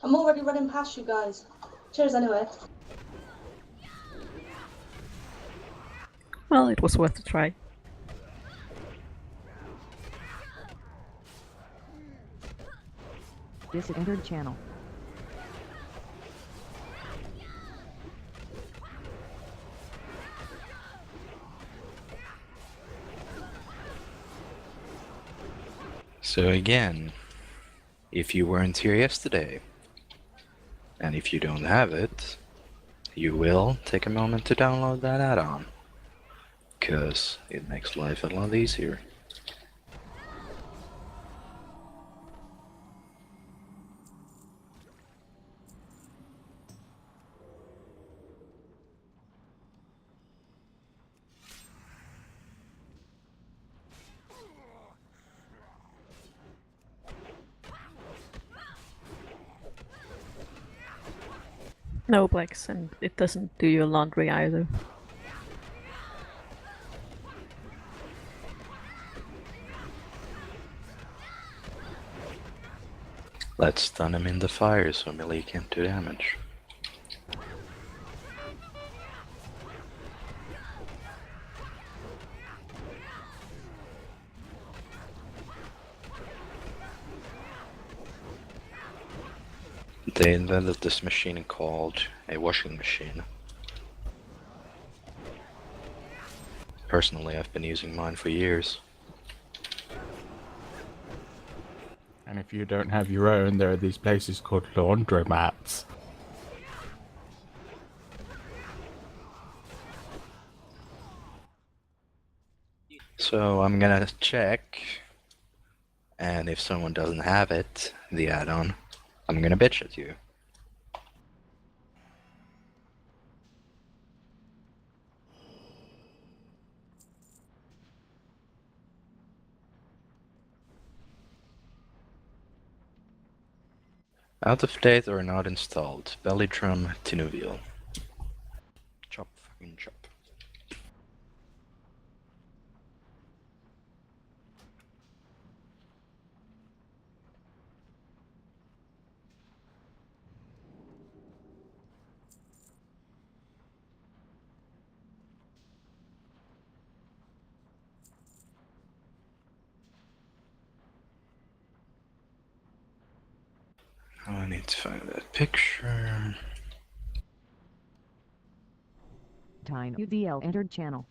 I'm already running past you guys. Cheers anyway. Well, it was worth a try. This entered channel. So again, if you weren't here yesterday, and if you don't have it, you will take a moment to download that add-on, because it makes life a lot easier. No Blacks, and it doesn't do your laundry either. Let's stun him in the fire so melee can't do damage. They invented this machine called a washing machine. Personally, I've been using mine for years. And if you don't have your own, there are these places called laundromats. So I'm gonna check, and if someone doesn't have it, the add-on, I'm gonna bitch at you. Out of date or not installed. Belly drum Tinuvial. Chop, fucking chop. Oh, I need to find that picture. Time UVL entered channel.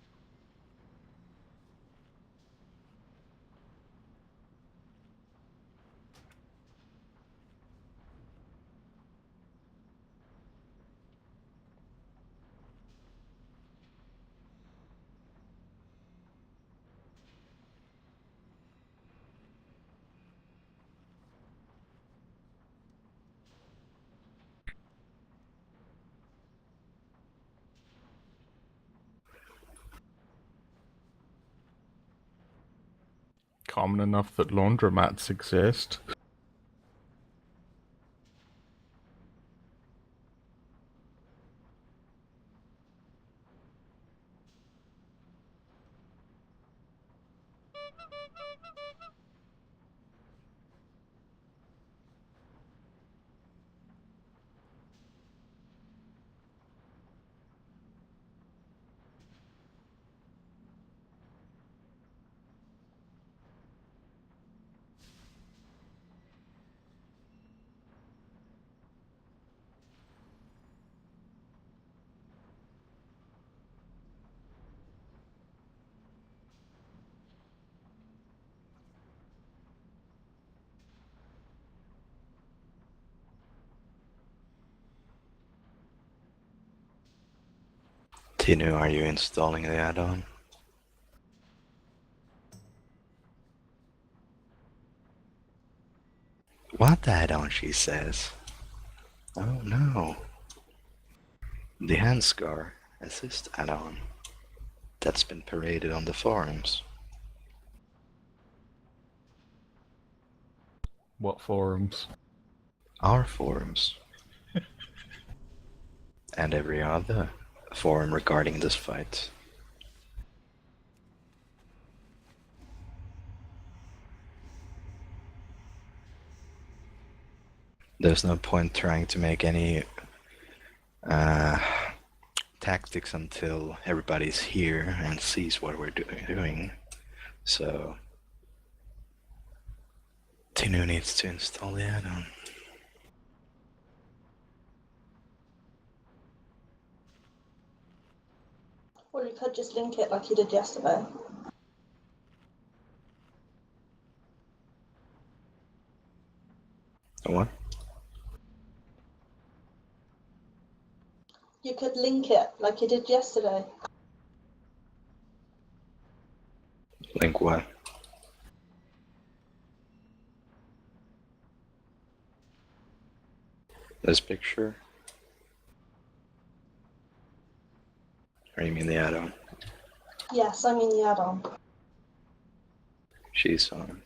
Common enough that laundromats exist. Tinu, are you installing the add-on? What add-on, she says? Oh no. The Handscar Assist add-on. That's been paraded on the forums. What forums? Our forums. And every other forum regarding this fight. There's no point trying to make any tactics until everybody's here and sees what we're doing. So Tinu needs to install the add-on. Or you could just link it like you did yesterday. What? You could link it like you did yesterday. Link what? This picture? Or you mean the add-on? Yes, I mean the add-on. She's on.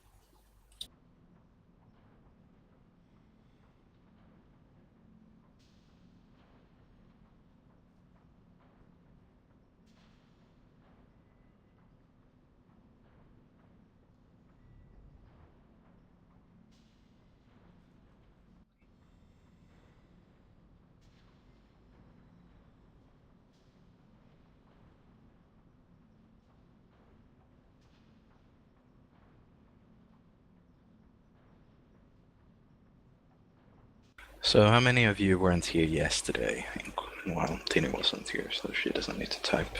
So how many of you weren't here yesterday? Well, Tina wasn't here, so she doesn't need to type.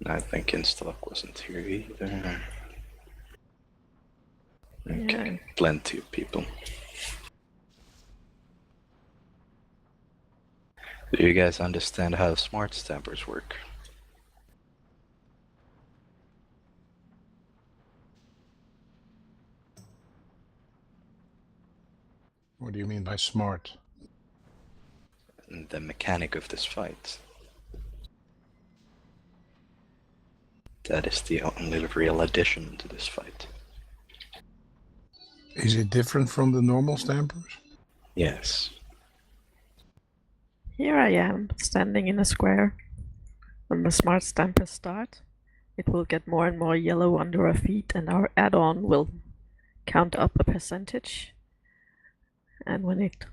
I think Instalok wasn't here either. Okay, Yeah. plenty of people. Do you guys understand how smart stampers work? What do you mean by smart? The mechanic of this fight. That is the only real addition to this fight. Is it different from the normal stampers? Yes. Here I am, standing in a square. When the smart stampers start, it will get more and more yellow under our feet, and our add-on will count up a percentage. And when it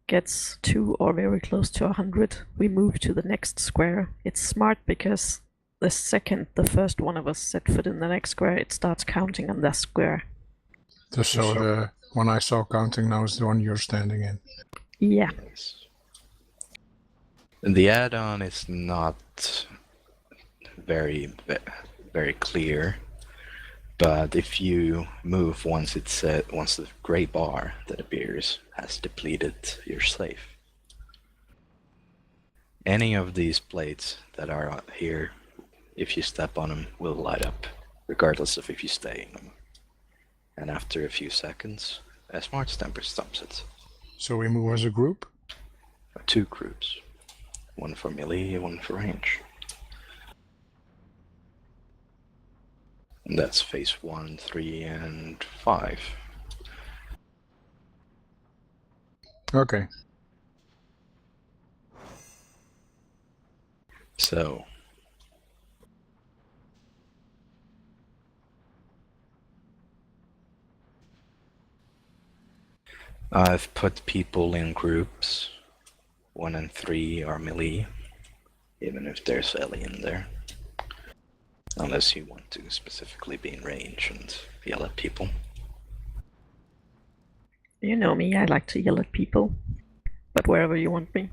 gets to or very close to 100, we move to the next square. It's smart because the second the first one of us set foot in the next square, it starts counting on that square. So the one I saw counting now is the one you're standing in. Yeah. Yes. The add-on is not very clear, but if you move once once the gray bar that appears has depleted, you're safe. Any of these plates that are here, if you step on them, will light up, regardless of if you stay in them. And after a few seconds, a smart stamper stops it. So we move as a group? 2 groups. One for melee, one for range. And that's phase 1, 3, and 5. Okay. So I've put people in groups. 1 and 3 are melee, even if there's Ellie in there. Unless you want to specifically be in range and yell at people. You know me, I like to yell at people. But wherever you want me.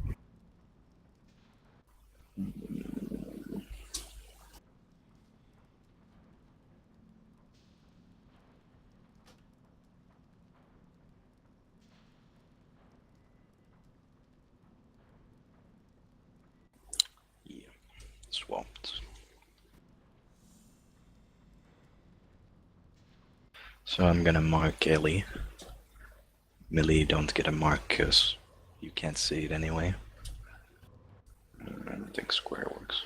Yeah, swapped. So I'm gonna mark Ellie. Melee don't get a mark because you can't see it anyway. I don't think square works.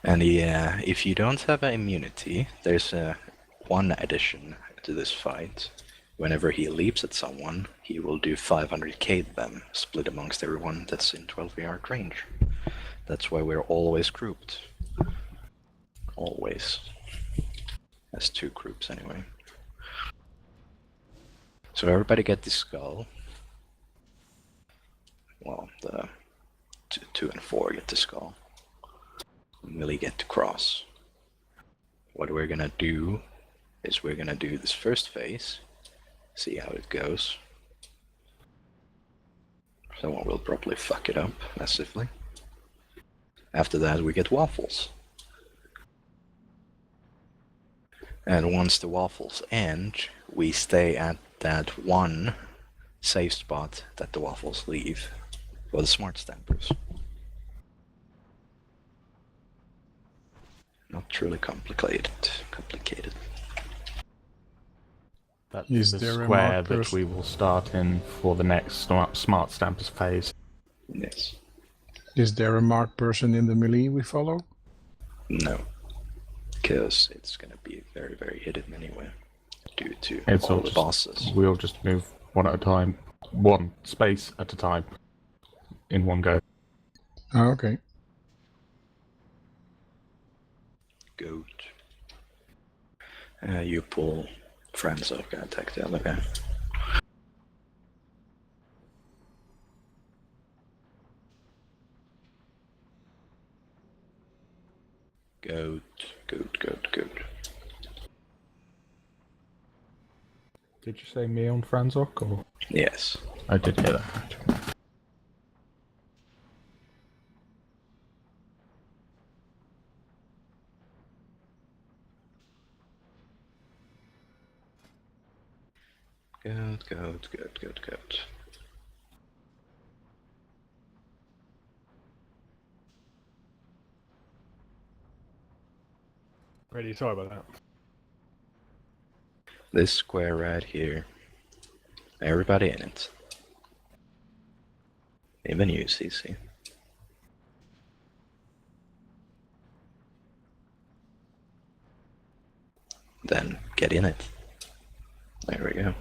And yeah, if you don't have an immunity, there's a one addition to this fight. Whenever he leaps at someone, he will do 500k to them, split amongst everyone that's in 12 yard range. That's why we're always grouped. Always. As 2 groups anyway. So everybody get the skull. Well, the 2 and 4 get the skull. Millie get to cross. What we're gonna do is we're gonna do this first phase, see how it goes. Someone will probably fuck it up massively. After that we get waffles. And once the waffles end, we stay at that one safe spot that the waffles leave for the smart stampers. Not truly complicated. That's Is the there a square marked that person? we will start in for the next smart stampers phase. Yes. Is there a marked person in the melee we follow? No. Because it's gonna be very, very hidden anyway. Due to It's all all the just, bosses. we'll just move one at a time, one space at a time, in one go. Oh, okay. Goat. You pull friends up and attack the other guy. Goat. Did you say me on Franzok, or? Yes. I did hear that. Goat. Ready, sorry about that. This square right here. Everybody in it. Even you, CC. Then get in it. There we go.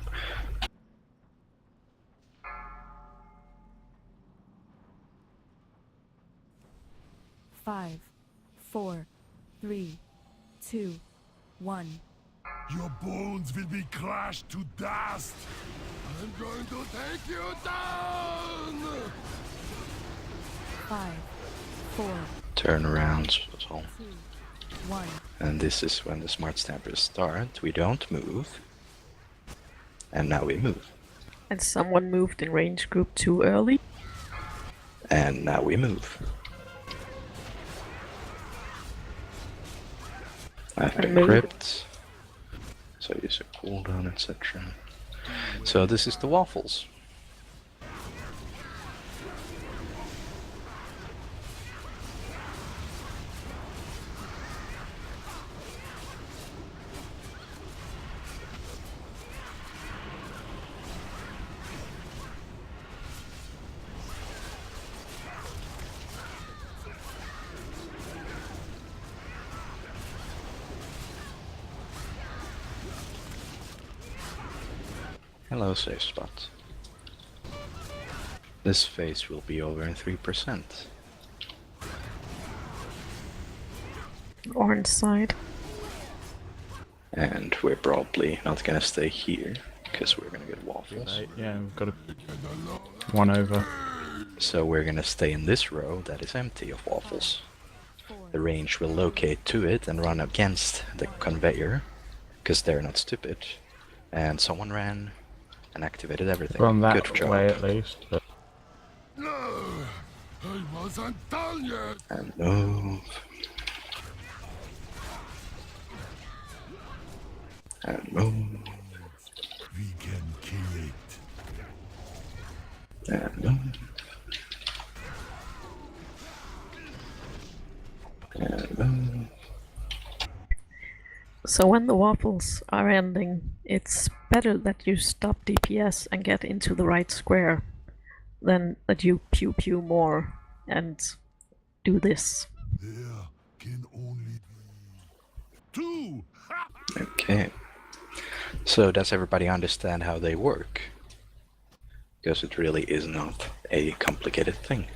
Five, 4, 3, 2, 1. Your bones will be crushed to dust. I'm going to take you down. 5, 4, Turn around, that's all. 2, 1. And this is when the smart stampers start. We don't move. And now we move. And someone moved in range group too early. And now we move. I've been move. crypt. So use a cooldown, etc. So this is the waffles. Hello, safe spot. This phase will be over in 3%. Orange side. And we're probably not gonna stay here, because we're gonna get waffles. Right, yeah, we've got one over. So we're gonna stay in this row that is empty of waffles. The range will locate to it and run against the conveyor, because they're not stupid. And someone ran and activated everything. From that Good job. way at least. But No, I wasn't done yet. And move. And move. We can kill it. And move. And move. So when the waffles are ending, it's better that you stop DPS and get into the right square than that you pew pew more and do this. There can only be two. Okay. So does everybody understand how they work? Because it really is not a complicated thing.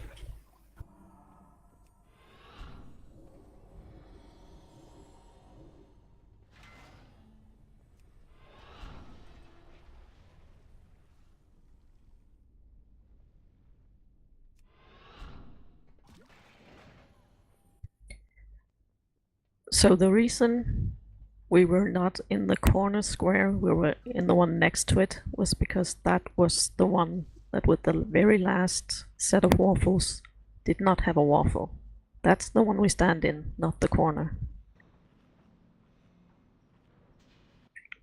So the reason we were not in the corner square, we were in the one next to it, was because that was the one that with the very last set of waffles did not have a waffle. That's the one we stand in, not the corner.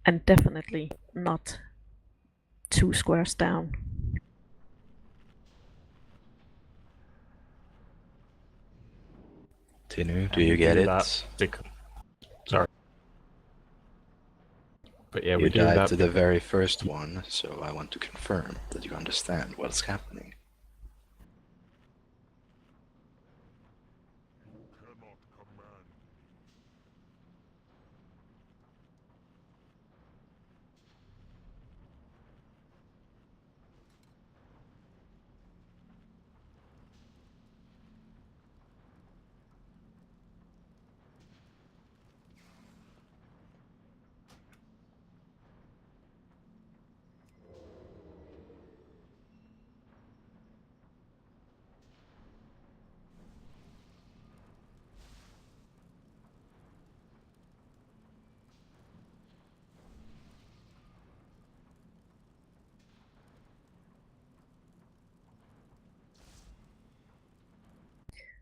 And definitely not 2 squares down. Tinu, do And you get it? that Sorry. But yeah, we You do died that to the very first one, so I want to confirm that you understand what's happening. Cannot command.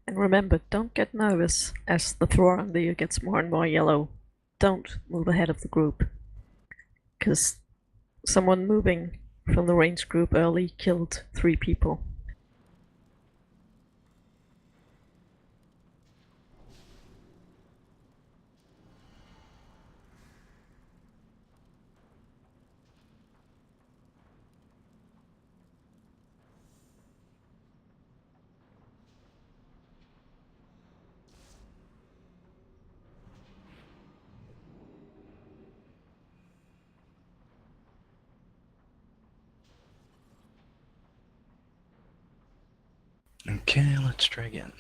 And remember, don't get nervous as the floor under you gets more and more yellow. Don't move ahead of the group. Because someone moving from the range group early killed 3 people. Okay, let's try again.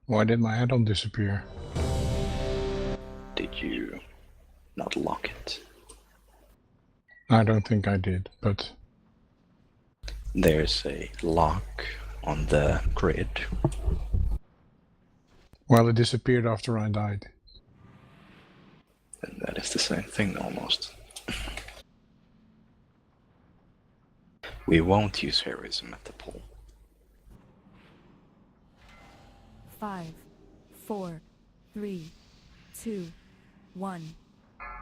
Why did my add-on disappear? Did you not lock it? I don't think I did, but There's a lock on the grid. well, it disappeared after I died. And that is the same thing almost. We won't use heroism at the pool. 5, 4, 3, 2, 1.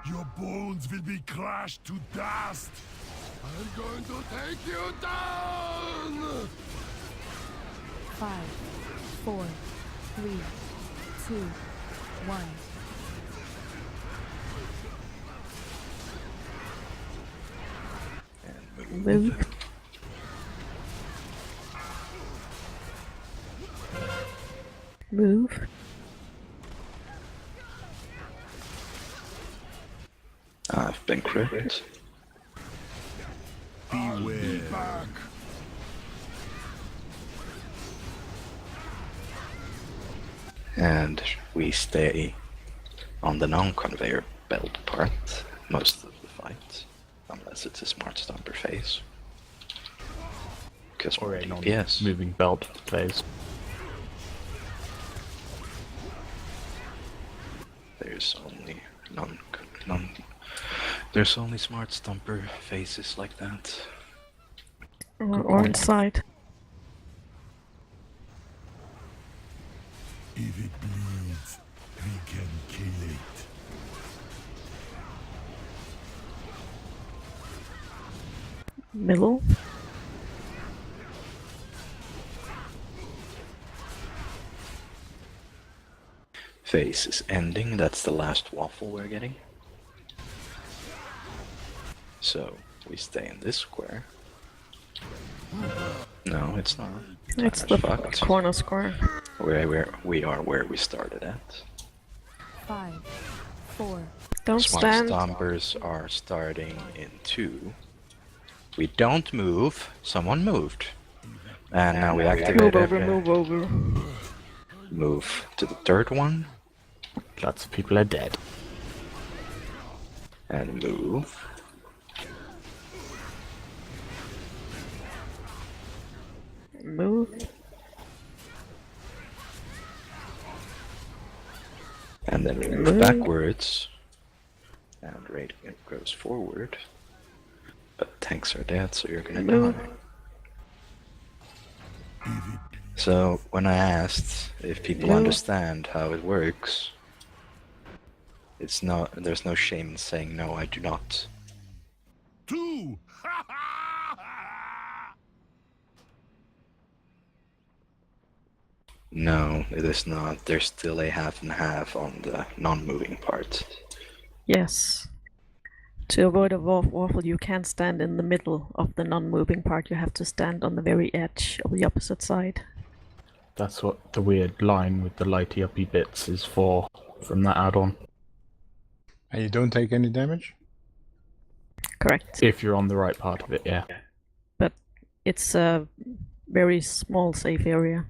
Your bones will be crushed to dust. I'm going to take you down! 5, 4, 3, 2, 1. And Move. Move. I've been crit. Beware. Back. And we stay on the non-conveyor belt part most of the fight, unless it's a smart stomper phase. Because or more a DPS. moving belt phase. There's only there's only smart stomper phases like that. Or inside. If it bleeds, we can kill it. Middle. Phase is ending, that's the last waffle we're getting. So, we stay in this square. No, it's not. It's Timer's the fucked. corner square. We are where we started at. 5, 4, Don't Smart stand. Stompers are starting in 2. We don't move. Someone moved. And now we activate Move over, every... move over. Move to the third one. Lots of people are dead. And move. Move. And then we move Move. backwards. And Radiant goes forward. But tanks are dead, so you're gonna Move. die. So, when I asked if people Move. understand how it works, there's no shame in saying no, I do not. 2! No, it is not. There's still a half and half on the non-moving part. Yes. To avoid a waffle, you can't stand in the middle of the non-moving part. You have to stand on the very edge of the opposite side. That's what the weird line with the lighty uppy bits is for, from that add-on. And you don't take any damage? Correct. If you're on the right part of it, yeah. But it's a very small safe area.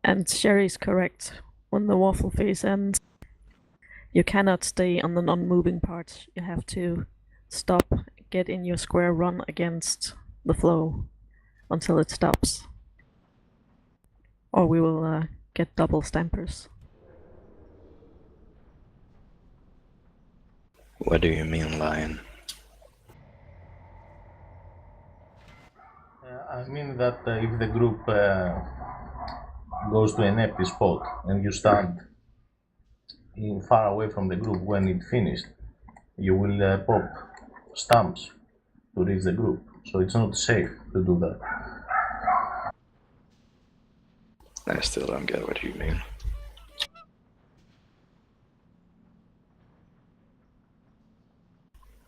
And Sherry's correct. When the waffle phase ends, you cannot stay on the non-moving part. You have to stop, get in your square, run against the flow until it stops. Or we will get double stampers. What do you mean, Lion? I mean that if the group goes to an empty spot and you stand far away from the group when it finished, you will pop stamps to reach the group. So it's not safe to do that. I still don't get what you mean.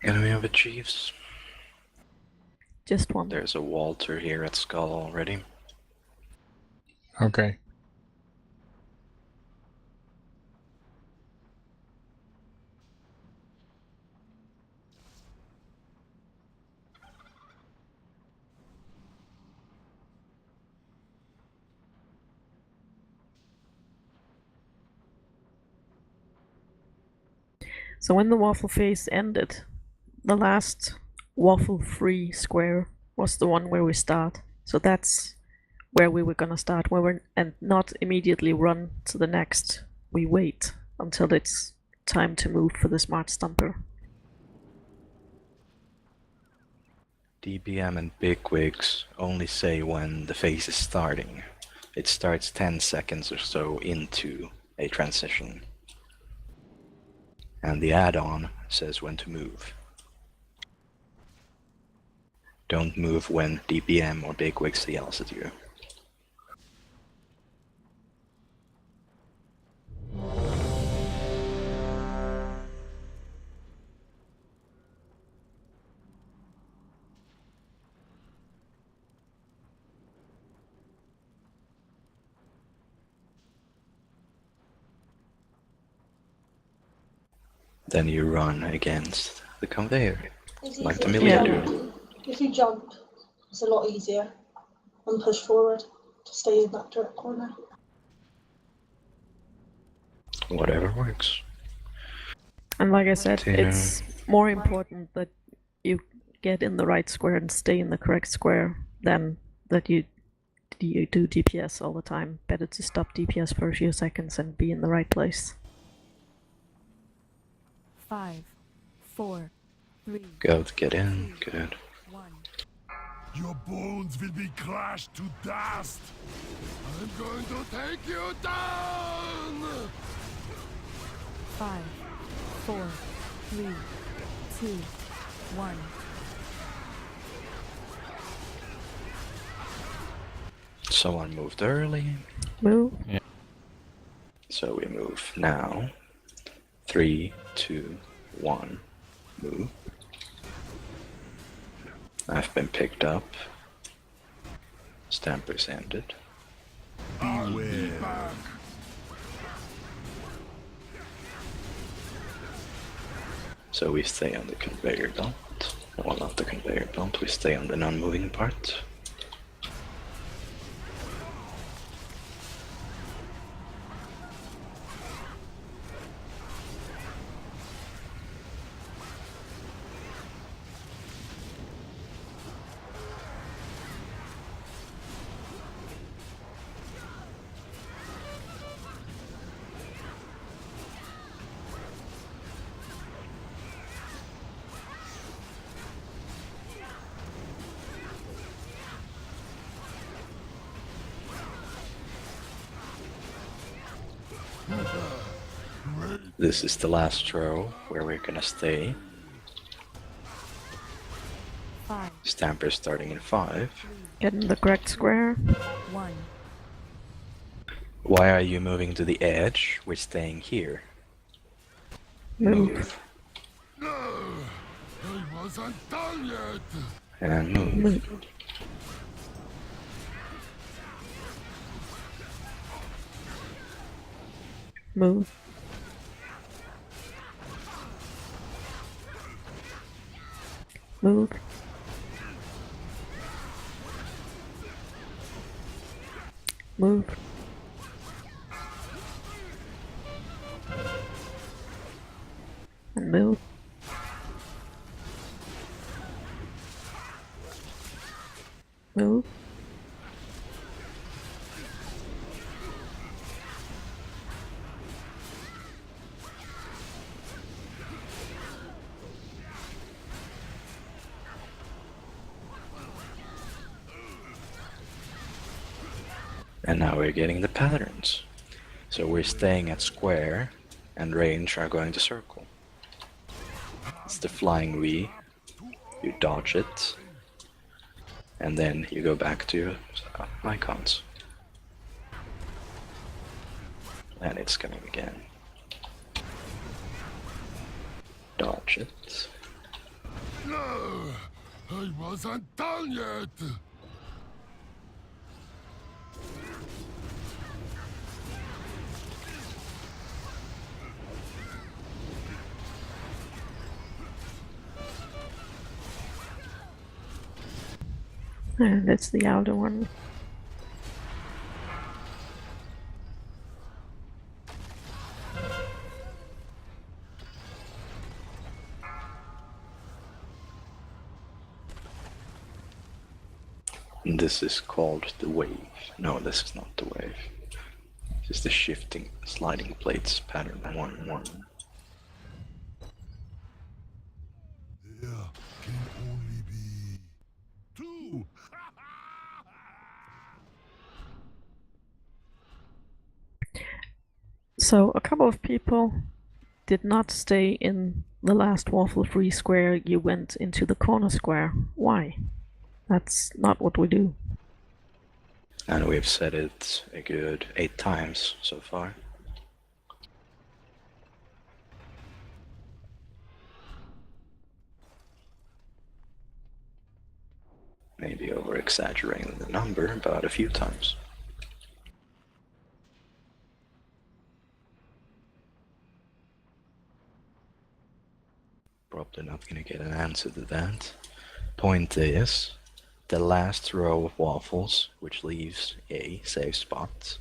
Can we have a Chiefs? Just one. There's a Walter here at Skull already. Okay. So when the waffle phase ended, the last waffle-free square was the one where we start. So that's where we were gonna start, and not immediately run to the next. We wait until it's time to move for the smart stumper. DBM and Bigwigs only say when the phase is starting. It starts 10 seconds or so into a transition. And the add-on says when to move. Don't move when DBM or Bigwigs yells at you. Then you run against the conveyor, It's like the easier Millia if you do. jump. If you jump, it's a lot easier and push forward to stay in that direct corner. Whatever works. And like I said, Yeah. it's more important that you get in the right square and stay in the correct square than that you do DPS all the time. Better to stop DPS for a few seconds and be in the right place. 5, 4, 3, Go to get in, good. 1. Your bones will be crushed to dust. I'm going to take you down. 5, 4, 3, 2, 1. Someone moved early, Move. so we move now. 3, 2, 1, move. I've been picked up. Stampers ended. I'll be back. So we stay on the conveyor belt. Well, not the conveyor belt, we stay on the non-moving part. This is the last row where we're gonna stay. 5, Stamper starting in 5. Get in the correct square. 1. Why are you moving to the edge? We're staying here. Move. No, I wasn't done yet. And move. Move. Move. Move. Move. And move. Move. And now we're getting the patterns. So we're staying at square, and range are going to circle. It's the flying V. You dodge it, and then you go back to icons. And it's coming again. Dodge it. No, I wasn't done yet. And that's the outer one. And this is called the wave. No, this is not the wave. This is the shifting sliding plates pattern 1-1. There can only be two. So a couple of people did not stay in the last waffle-free square. You went into the corner square. Why? That's not what we do. And we've said it a good 8 times so far. Maybe over-exaggerating the number, but a few times. Probably not gonna get an answer to that. Point is, the last row of waffles, which leaves a safe spot,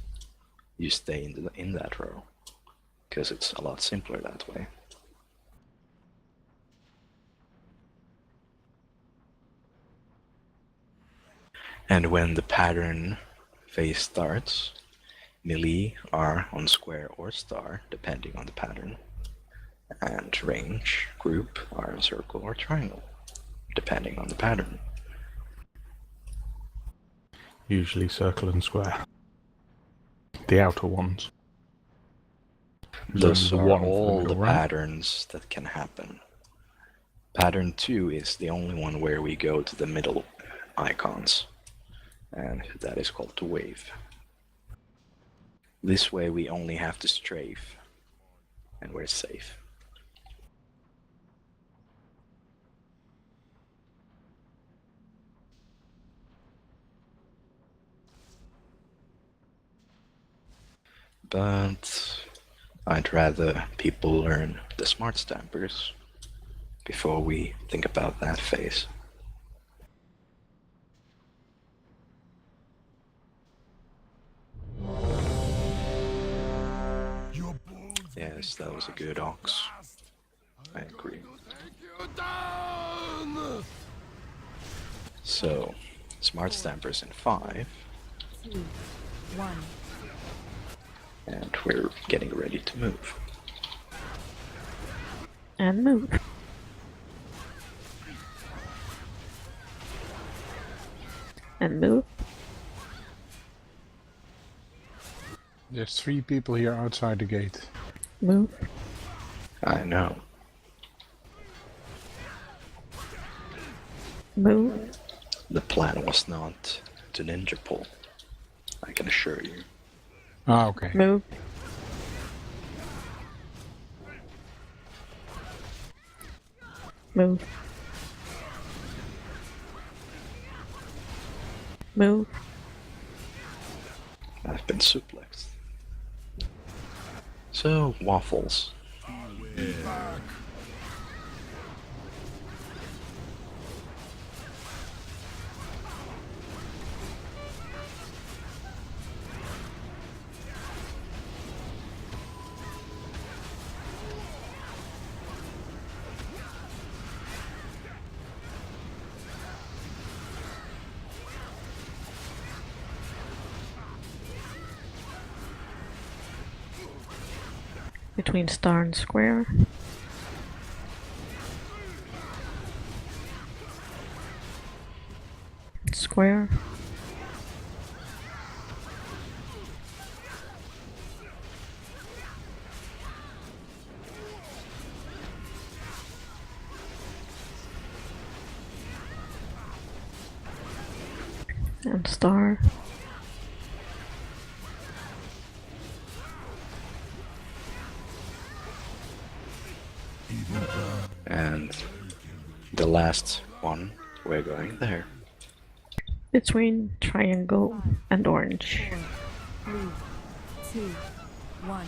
you stay in that row, because it's a lot simpler that way. And when the pattern phase starts, melee are on square or star, depending on the pattern, and range, group are in circle or triangle, depending on the pattern. Usually circle and square. The outer ones. Those There's are one for the all the middle, right? patterns that can happen. Pattern 2 is the only one where we go to the middle icons, and that is called the wave. This way we only have to strafe, and we're safe. but I'd rather people learn the smart stampers before we think about that phase. Your bones will Yes, be that was a crushed good to ox. dust. I I'm agree. going to take you down! So, smart stampers in 5, 2, 1. and we're getting ready to move. And move. And move. There's 3 people here outside the gate. Move. I know. Move. The plan was not to ninja pull, I can assure you. Ah, okay. Move. Move. Move. I've been suplexed. So, waffles. Back. Between star and square. Square. And star. And the last one, we're going there. Between triangle and orange. 4, 3, 2, 1.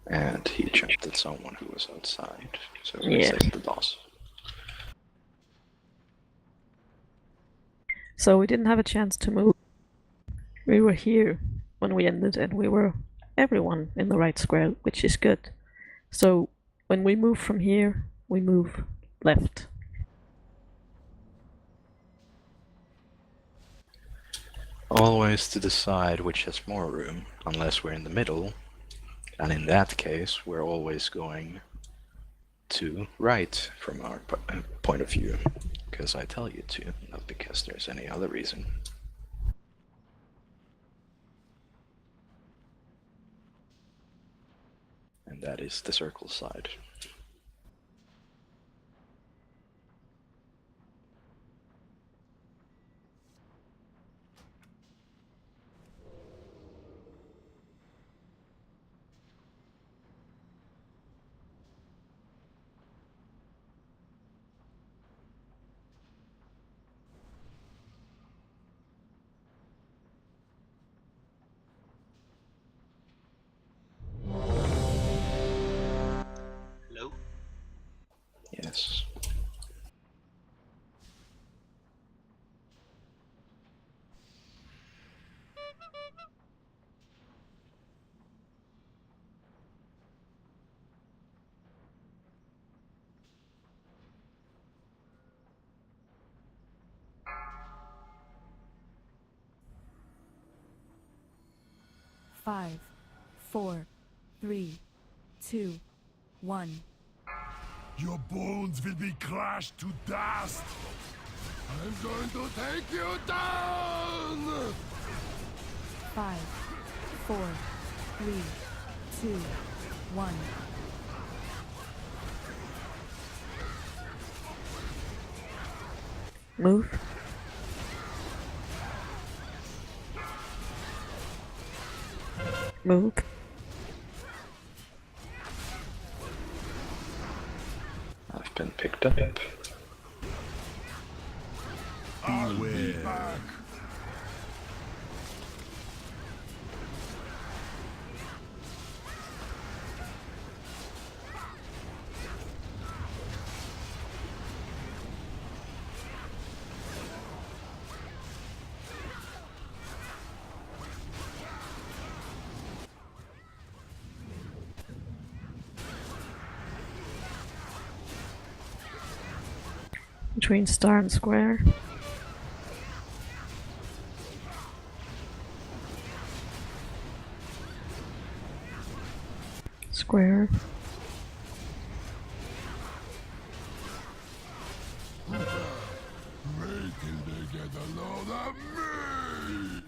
And he jumped at someone who was outside, so we Yeah. saved the boss. So we didn't have a chance to move. We were here when we ended, and we were everyone in the right square, which is good. So when we move from here, we move left. Always to decide which has more room, unless we're in the middle. And in that case, we're always going to right from our point of view. Because I tell you to, not because there's any other reason. And that is the circle side. Hello? Yes. Five, 4, 3, 2, 1. Your bones will be crushed to dust. I'm going to take you down! 5, 4, 3, 2, 1. Move. Move. I've been picked up. I'll be back. between star and square. Square.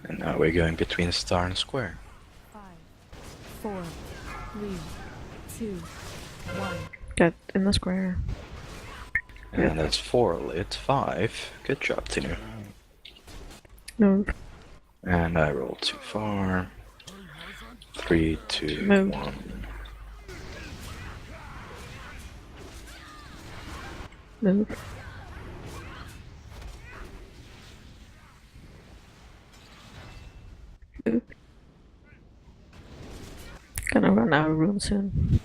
And now we're going between star and square. 5, 4, 3, 2, 1. Get in the square. And that's 4 lit, 5. Good job, Tinu. Move. And I rolled too far. 3, 2, Move. 1. Move. Move. Gonna run out of room soon.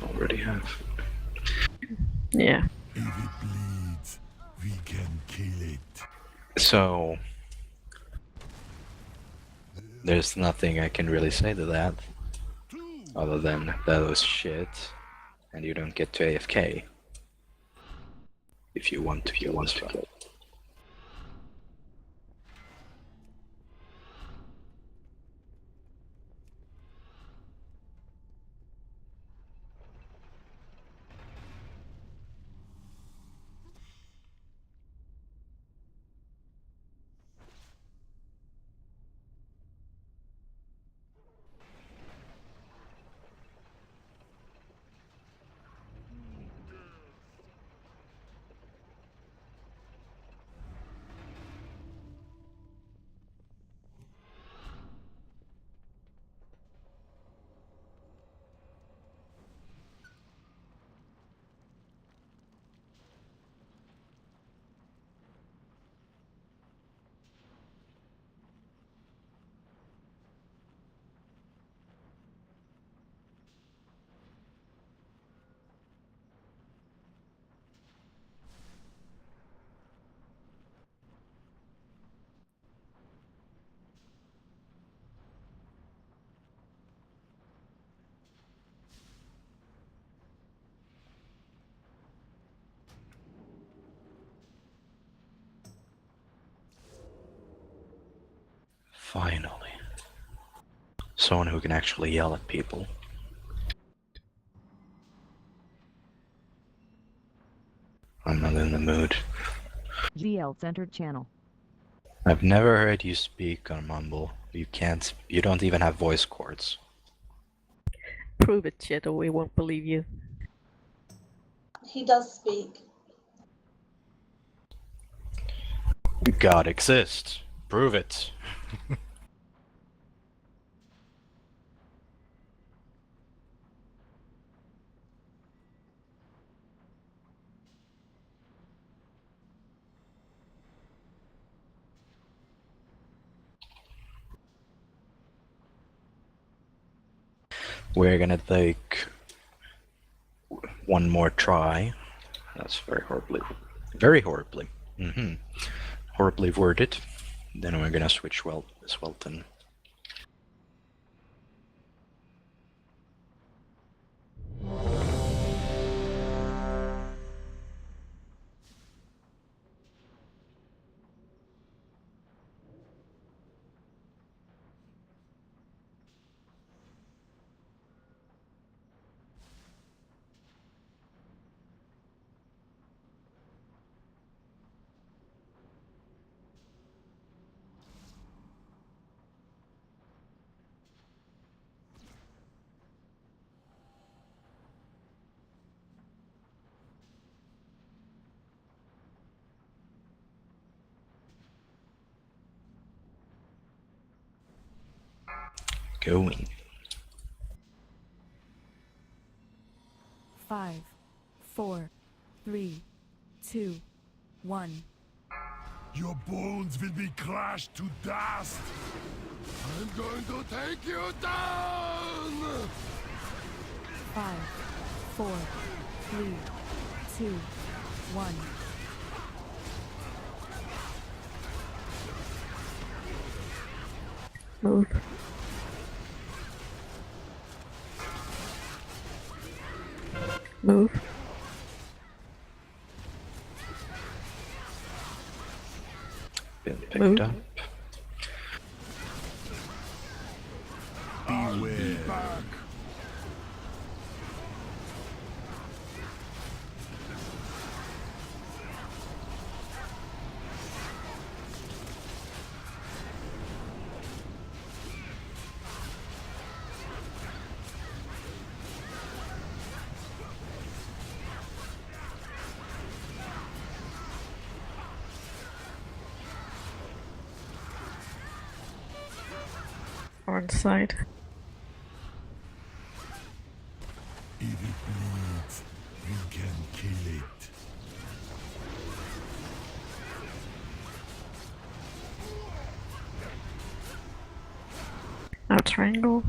Already have. Yeah. If it bleeds, we can kill it. So there's nothing I can really say to that other than that was shit and you don't get to AFK if you want to kill this fight. Finally. Someone who can actually yell at people. I'm not in the mood. GL's entered channel. I've never heard you speak on Mumble. You don't even have voice cords. Prove it, shit, or we won't believe you. He does speak. God exists. Prove it. We're gonna take one more try. That's very horribly horribly worded. Then we're gonna switch Swelton. Going. 5, 4, 3, 2, 1. Your bones will be crushed to dust. I'm going to take you down. 5, 4, 3, 2, 1. Move. Move. Been picked Move. up. Beware. Back. Orange side. If it bleeds, you can kill it. Now triangle.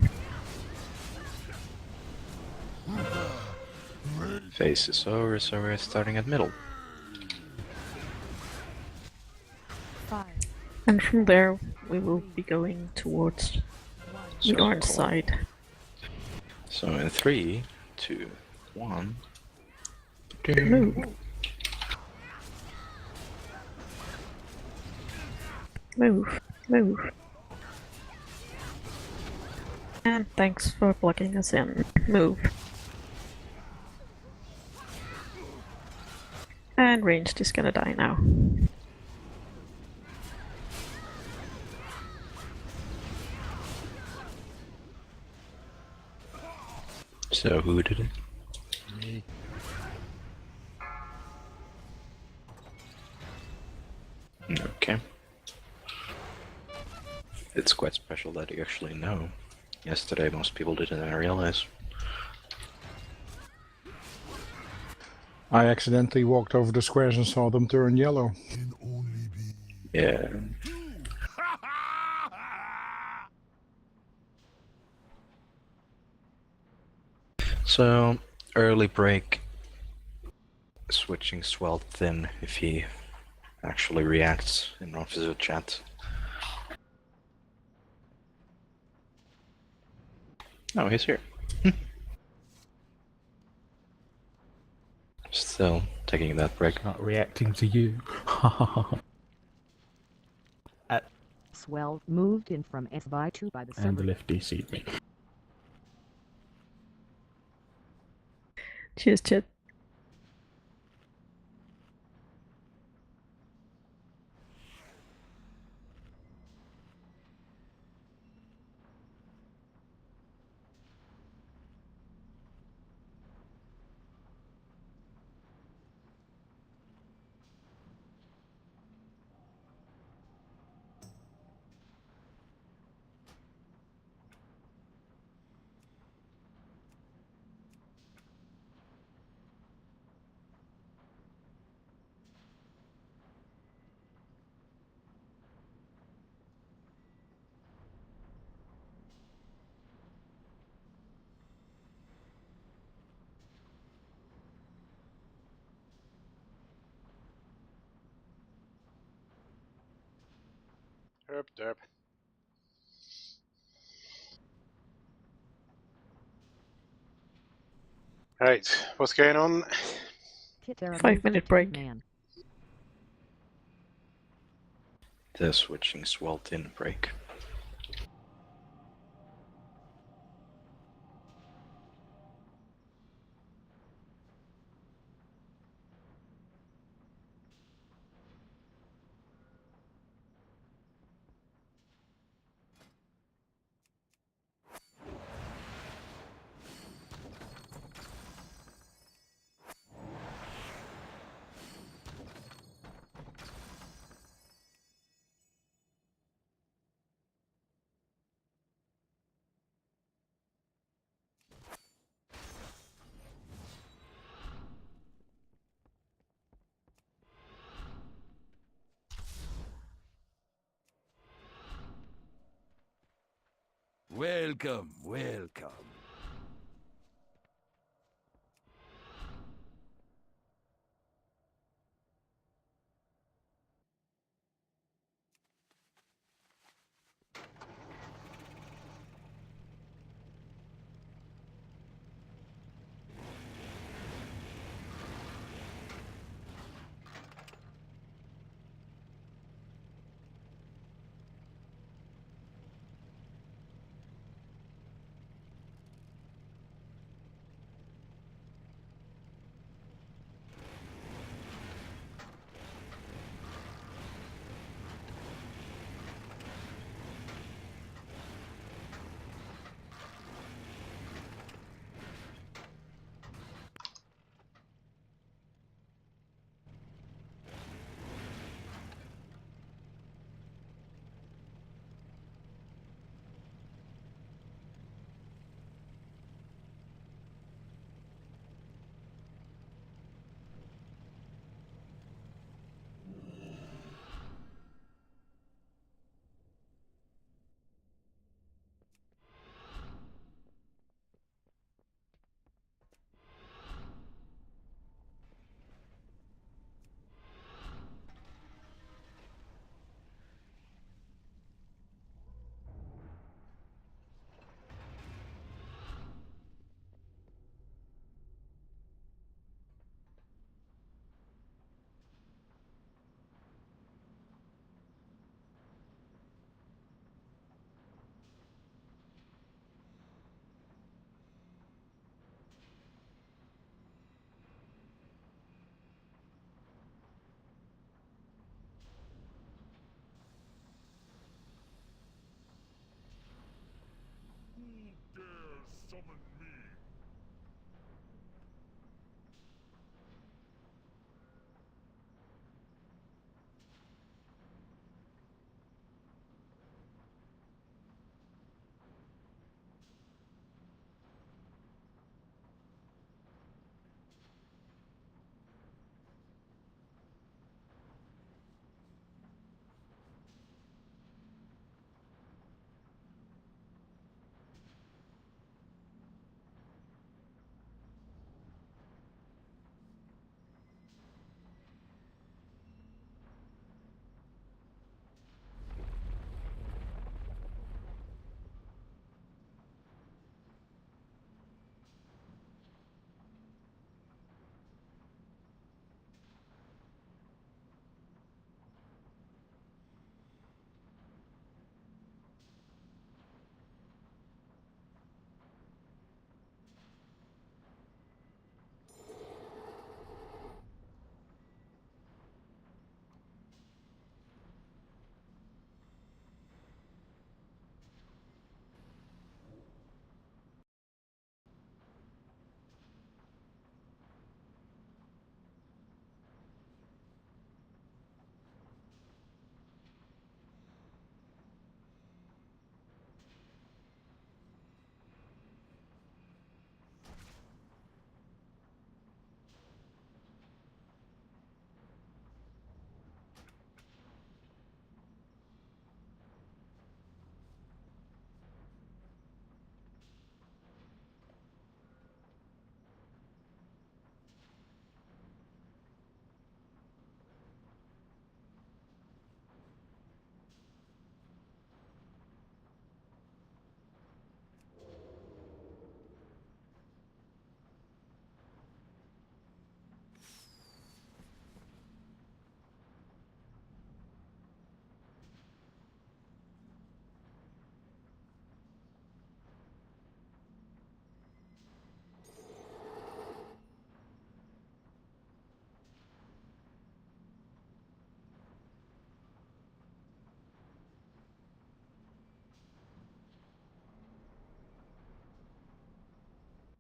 Face is over, so we're starting at middle. 5, And from there, we will be going towards the orange side. So in 3, 2, 1. Move. Move. Move. And thanks for plugging us in. Move. And ranged is gonna die now. So who did it? Me. Okay. It's quite special that you actually know. Yesterday most people didn't realize. I accidentally walked over the squares and saw them turn yellow. Can only be Yeah. So, early break, switching swell thin if he actually reacts in officer chat. Oh, he's here. Still taking that break. Not reacting to you. Swell moved in from SY2 by the And server. the lift DC'd me. Cheers, Chit. Herp derp. Right, what's going on? Pit Terra 5-minute break. Man. The switching swell thin break. welcome, welcome.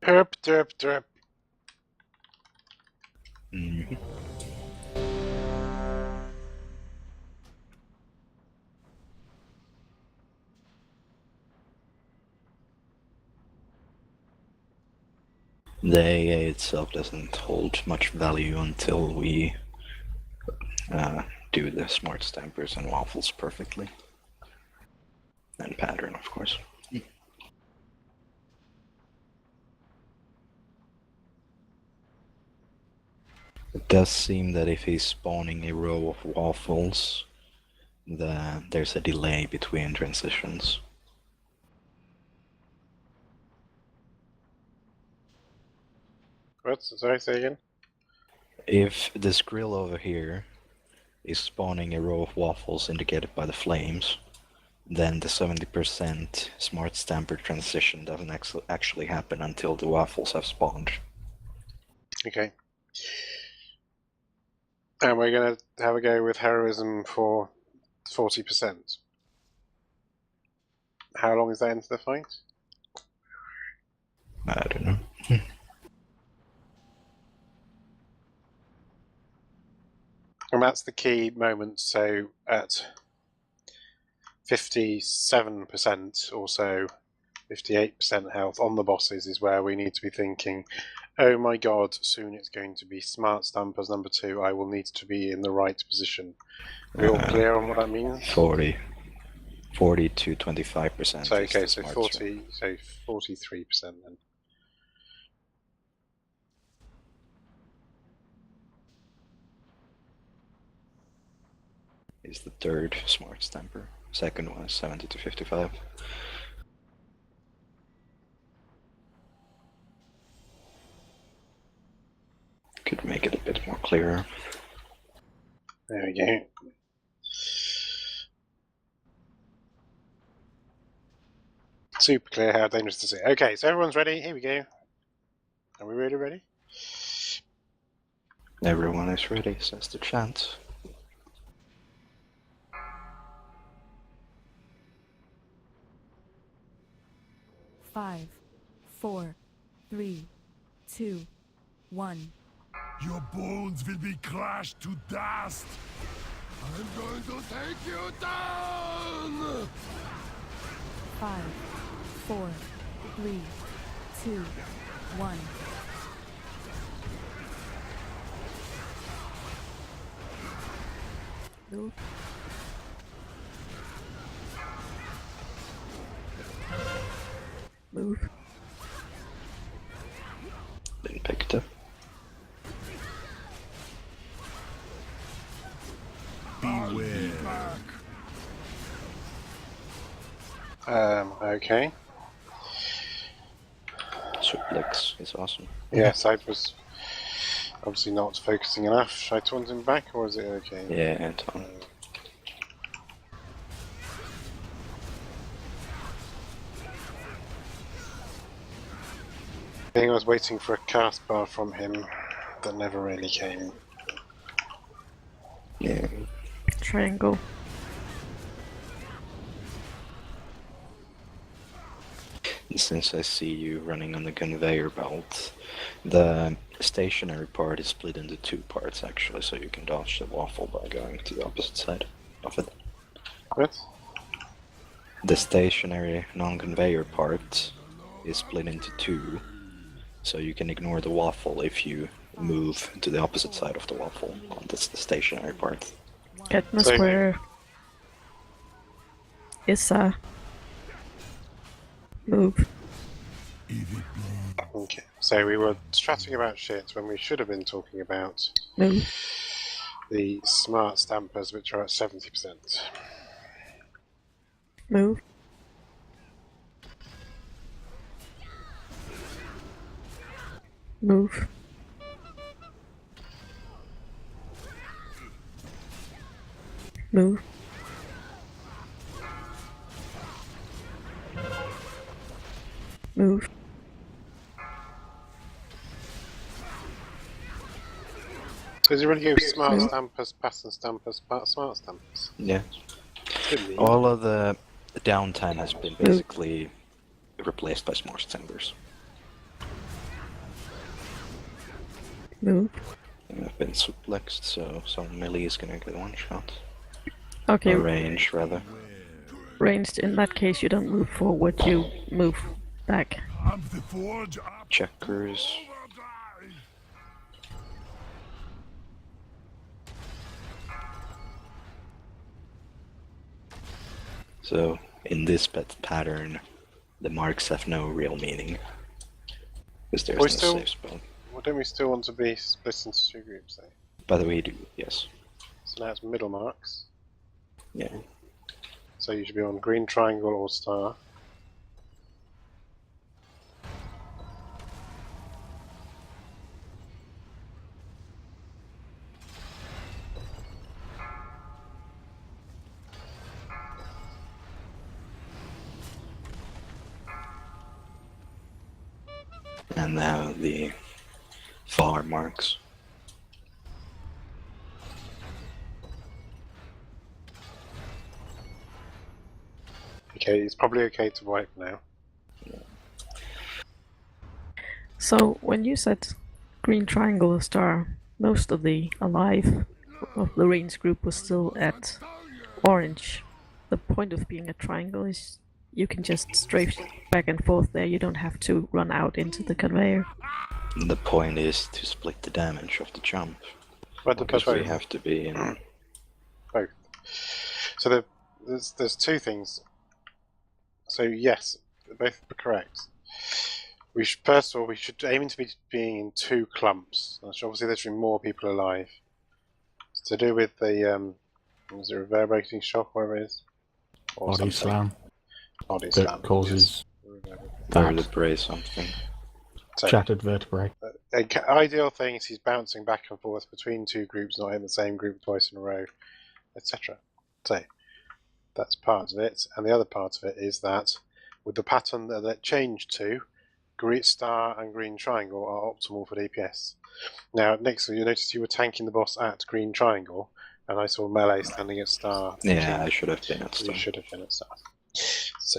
Herp, derp, derp. Mhm. The AA itself doesn't hold much value until we do the smart stampers and waffles perfectly. And pattern, of course. It does seem that if he's spawning a row of waffles, there's a delay between transitions. What? Sorry, say again? If this grill over here is spawning a row of waffles indicated by the flames, then the 70% smart stamper transition doesn't actually happen until the waffles have spawned. Okay. And we're going to have a go with heroism for 40%. How long is that into the fight? I don't know. And that's the key moment, so at 57% or so, 58% health on the bosses is where we need to be thinking, oh my god, soon it's going to be smart stampers number 2, I will need to be in the right position. Are we all clear on what that means? 40 to 25%. So, okay, is so the smart 40, so 43% then. is the third smart stamper. Second one is 70 to 55. Could make it a bit more clearer. There we go. Super clear, how dangerous to see. Okay, so everyone's ready, here we go. Are we really ready? Everyone is ready, says the chant. Five, 4, 3, 2, 1. Your bones will be crushed to dust. I'm going to take you down. 5, 4, 3, 2, 1. Move. Move. Been picked up. Beware. Okay. Suplex is awesome. Yes, I was obviously not focusing enough. Should I taunt him back, or is it okay? Yeah, Anton. I think I was waiting for a cast bar from him that never really came. Yeah. Triangle. And since I see you running on the conveyor belt, the stationary part is split into 2 parts actually, so you can dodge the waffle by going to the opposite side of it. What? The stationary non-conveyor part is split into 2, so you can ignore the waffle if you move to the opposite side of the waffle. That's the stationary part. Get in the So- square. Issa. Move. Okay, so we were strutting about shit when we should have been talking about Move. the smart stampers, which are at 70%. Move. Move. Move. Move. So is it really go smart stampers, pattern stampers, smart stampers? Yeah. Good neat. All of the downtime has been basically replaced by smart stampers. move. I've been suplexed, so some melee is gonna get one shot. Okay, Or range, rather. ranged. In that case, you don't move forward. You move back. Up the forge, up Checkers. overdrive. So, in this pattern, the marks have no real meaning. Because there's We no still- safe spot. Well, don't we still want to be split into two groups, though? By the way, you do, yes. So now it's middle marks. Yeah. So you should be on green triangle or star. And now the far marks. Okay, it's probably okay to wipe now. So when you said green triangle or star, most of the alive of the range group was still at orange. The point of being a triangle is you can just strafe back and forth there. You don't have to run out into the conveyor. The point is to split the damage of the jump. But the Because we both. have to be in. Both. So there's two things. So yes, both are correct. We should, first of all, we should aim to be being in two clumps. Obviously, there should be more people alive. It's to do with the is it reverberating shock, whatever it is, or Body something. slam. Body That slam causes Or that. the something. So, Shattered vertebrae. ideal thing is he's bouncing back and forth between two groups, not in the same group twice in a row, etc. So that's part of it, and the other part of it is that with the pattern that it changed to, green star and green triangle are optimal for DPS. Now, next, you noticed you were tanking the boss at green triangle, and I saw melee standing at star. Yeah, I should have been at You start. should have been at star. So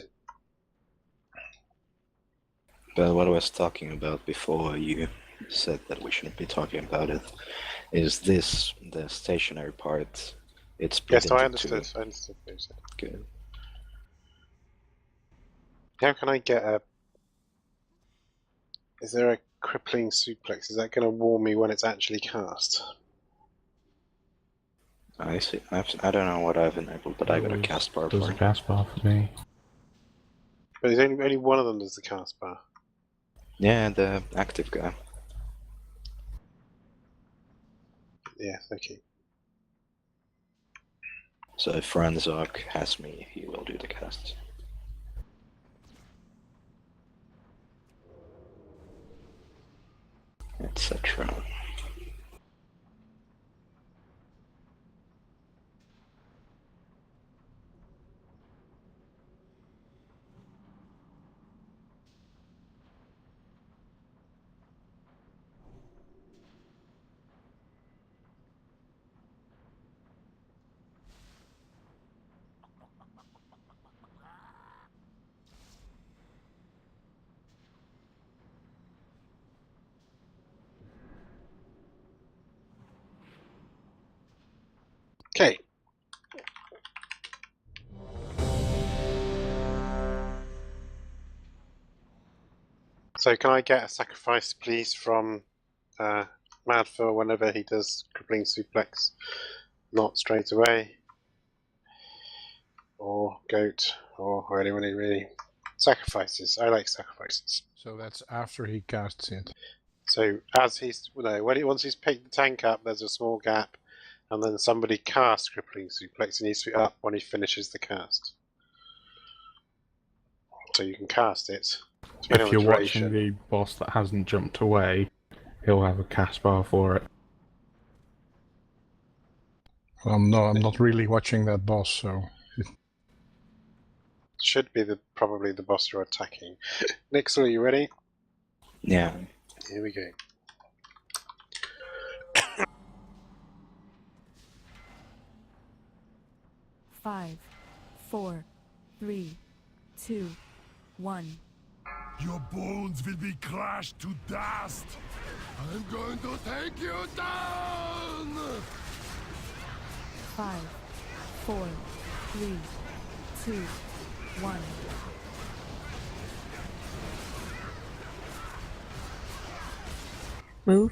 But what I was talking about before you said that we shouldn't be talking about it is this, the stationary part. It's split yes, no, I into understood. I understood what you said. two. Good. How can I get a? Is there a crippling suplex? Is that going to warn me when it's actually cast? I see. I don't know what I've enabled, but I got a cast bar Does for a it. cast bar for me. But there's only one of them does the cast bar. Yeah, the active guy. Yeah, okay. So if Franzok has me, he will do the cast. Etc. Okay. So can I get a sacrifice, please, from Madfor whenever he does crippling suplex? Not straight away. Or Goat, or anyone really. Sacrifices. I like sacrifices. So that's after he casts it. So as he's once he's picked the tank up, there's a small gap, and then somebody casts crippling suplex. It needs to be up when he finishes the cast. So you can cast it. If you're watching the boss that hasn't jumped away, he'll have a cast bar for it. Well, I'm not really watching that boss, so Should be probably the boss you're attacking. Nixel, are you ready? Yeah. Here we go. Five, four, three, two, one. Your bones will be crushed to dust. I'm going to take you down! 5, 4, 3, 2, 1. Move.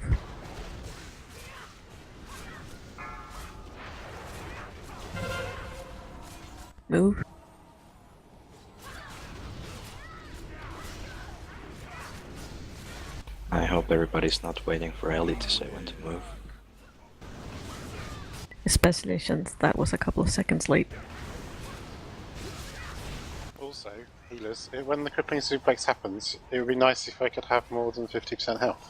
Move. I hope everybody's not waiting for Ellie to say when to move. Especially since that was a couple of seconds late. Also, healers, when the crippling suplex happens, it would be nice if I could have more than 50% health.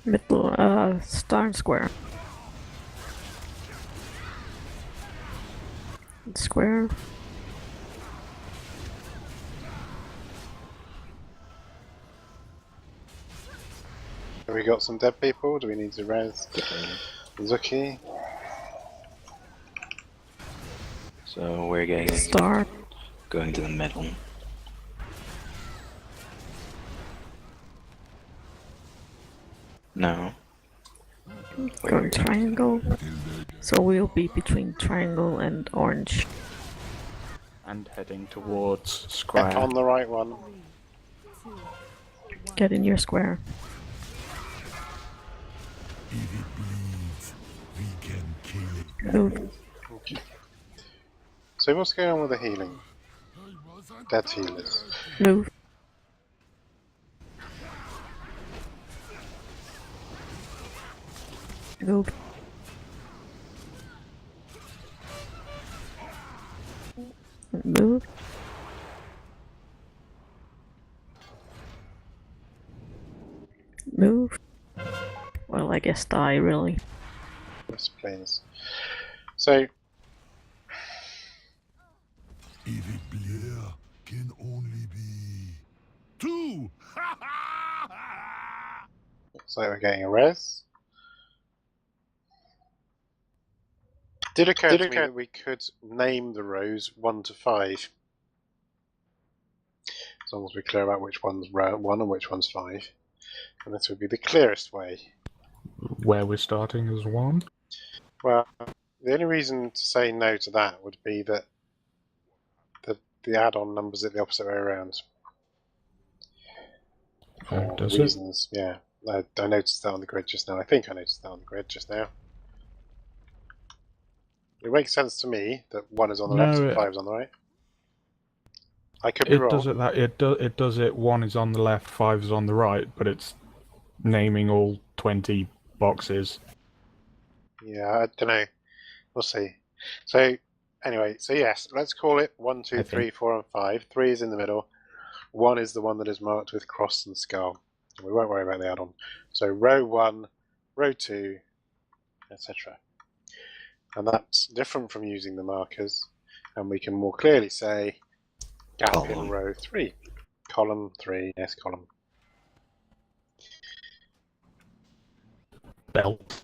Middle, star and square. Square. Have we got some dead people? Do we need to res Zuki? So we're getting Star. going to the middle. No. Going triangle. So we'll be between triangle and orange. And heading towards square. Back on the right one. Get in your square. If it bleeds, we can kill it. Move. Okay. So what's going on with the healing? Dead healers. Move. Move. Move. Move. Well, I guess die, really. Yes, please. So, If it bleed, can only be 2. looks like we're getting a res. Did occur to me that we could name the rows 1 to 5. As long as we're clear about which one's row 1 and which one's 5. And this would be the clearest way. Where we're starting as 1? Well, the only reason to say no to that would be that the add-on numbers it the opposite way around. For Does reasons, yeah. I noticed that on the grid just now. I think I noticed that on the grid just now. It makes sense to me that 1 is on the left and 5 is on the right. I could be wrong. Does it that it does it 1 is on the left, 5 is on the right, but it's naming all 20 boxes. Yeah, I don't know. We'll see. So, anyway, so yes, let's call it 1, 2, 3, 4, and 5. 3 is in the middle. 1 is the one that is marked with cross and skull. We won't worry about the add-on. So row 1, row 2, etc. And that's different from using the markers, and we can more clearly say gap in row 3. Column 3, yes, column. Belt.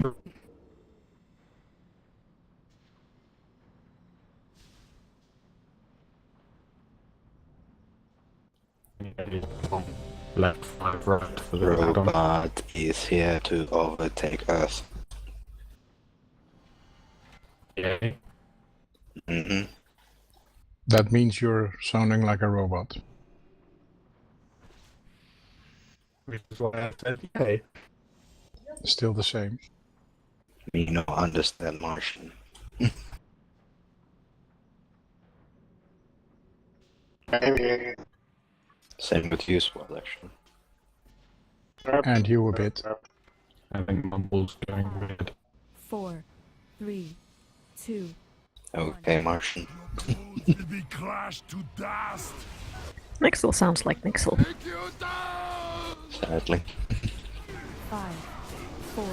Left, 5, right for the add-on. Robot is here to overtake us. Yeah. Mm-hmm. That means you're sounding like a robot. Which is why I said yay. Still the same. Me no understand Martian. Same with you, Swell, actually. And you a bit. I think Mumble's going weird. 4, 3, 2. Okay, Martian. Will be crushed to dust. Nixel sounds like Nixel. Take you down. Sadly. 5, 4,